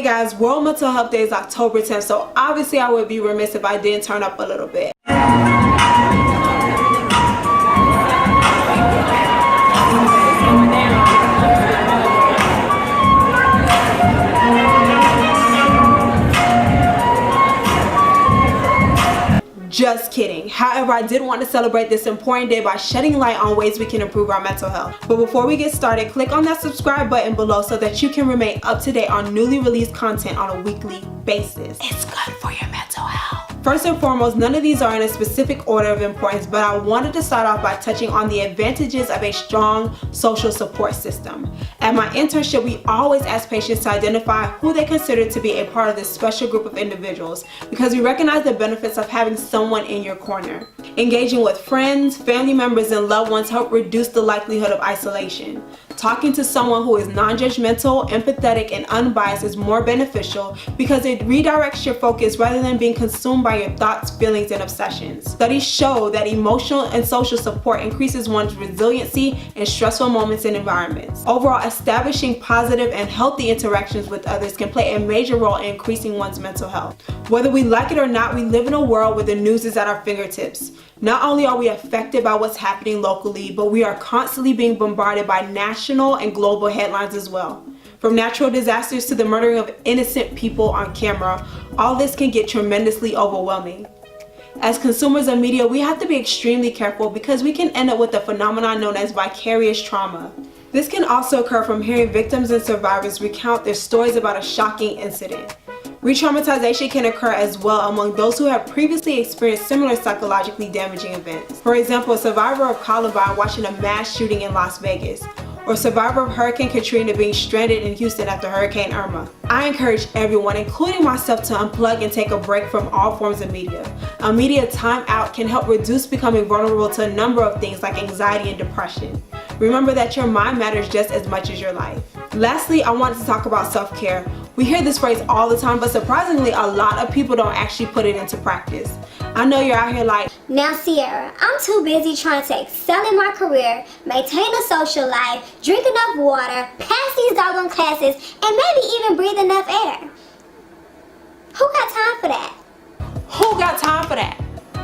Hey guys, World Mental Health Day is October 10th, so obviously I would be remiss if I didn't turn up a little bit. Just kidding. However, I did want to celebrate this important day by shedding light on ways we can improve our mental health. But before we get started, click on that subscribe button below so that you can remain up to date on newly released content on a weekly basis. It's good for your mental health. First and foremost, none of these are in a specific order of importance, but I wanted to start off by touching on the advantages of a strong social support system. At my internship, we always ask patients to identify who they consider to be a part of this special group of individuals because we recognize the benefits of having someone in your corner. Engaging with friends, family members, and loved ones help reduce the likelihood of isolation. Talking to someone who is non-judgmental, empathetic, and unbiased is more beneficial because it redirects your focus rather than being consumed by your thoughts, feelings, and obsessions. Studies show that emotional and social support increases one's resiliency in stressful moments and environments. Overall, establishing positive and healthy interactions with others can play a major role in increasing one's mental health. Whether we like it or not, we live in a world where the news is at our fingertips. Not only are we affected by what's happening locally, but we are constantly being bombarded by national and global headlines as well. From natural disasters to the murdering of innocent people on camera, all this can get tremendously overwhelming. As consumers of media, we have to be extremely careful because we can end up with a phenomenon known as vicarious trauma. This can also occur from hearing victims and survivors recount their stories about a shocking incident. Re-traumatization can occur as well among those who have previously experienced similar psychologically damaging events. For example, a survivor of Columbine watching a mass shooting in Las Vegas, or a survivor of Hurricane Katrina being stranded in Houston after Hurricane Irma. I encourage everyone, including myself, to unplug and take a break from all forms of media. A media timeout can help reduce becoming vulnerable to a number of things like anxiety and depression. Remember that your mind matters just as much as your life. Lastly, I wanted to talk about self-care. We hear this phrase all the time, but surprisingly, a lot of people don't actually put it into practice. I know you're out here like, now Sierra, I'm too busy trying to excel in my career, maintain a social life, drink enough water, pass these doggone classes, and maybe even breathe enough air. Who got time for that? who got time for that?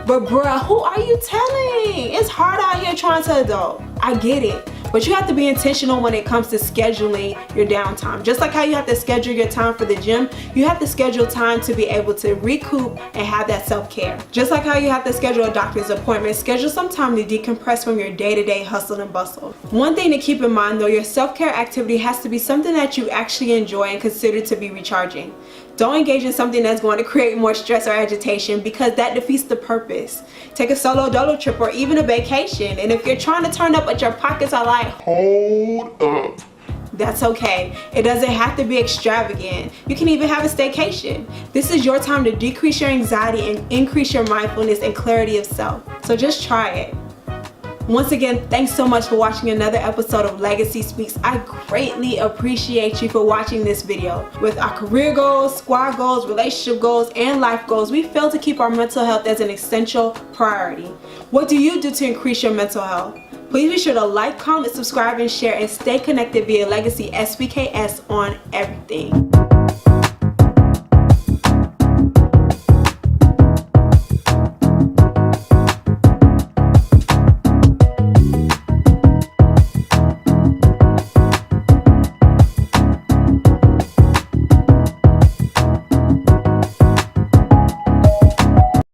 But bruh, who are you telling? It's hard out here trying to adult. I get it. But you have to be intentional when it comes to scheduling your downtime. Just like how you have to schedule your time for the gym, you have to schedule time to be able to recoup and have that self-care. Just like how you have to schedule a doctor's appointment, schedule some time to decompress from your day-to-day hustle and bustle. One thing to keep in mind though, your self-care activity has to be something that you actually enjoy and consider to be recharging. Don't engage in something that's going to create more stress or agitation because that defeats the purpose. Take a solo dolo trip or even a vacation, and if you're trying to turn up but your pockets are like, hold up, that's okay. It doesn't have to be extravagant. You can even have a staycation. This is your time to decrease your anxiety and increase your mindfulness and clarity of self. So just try it. Once again, thanks so much for watching another episode of Legacy Speaks. I greatly appreciate you for watching this video. With our career goals, squad goals, relationship goals, and life goals, we fail to keep our mental health as an essential priority. What do you do to increase your mental health? Please be sure to like, comment, subscribe, and share, and stay connected via Legacy SPKS on everything.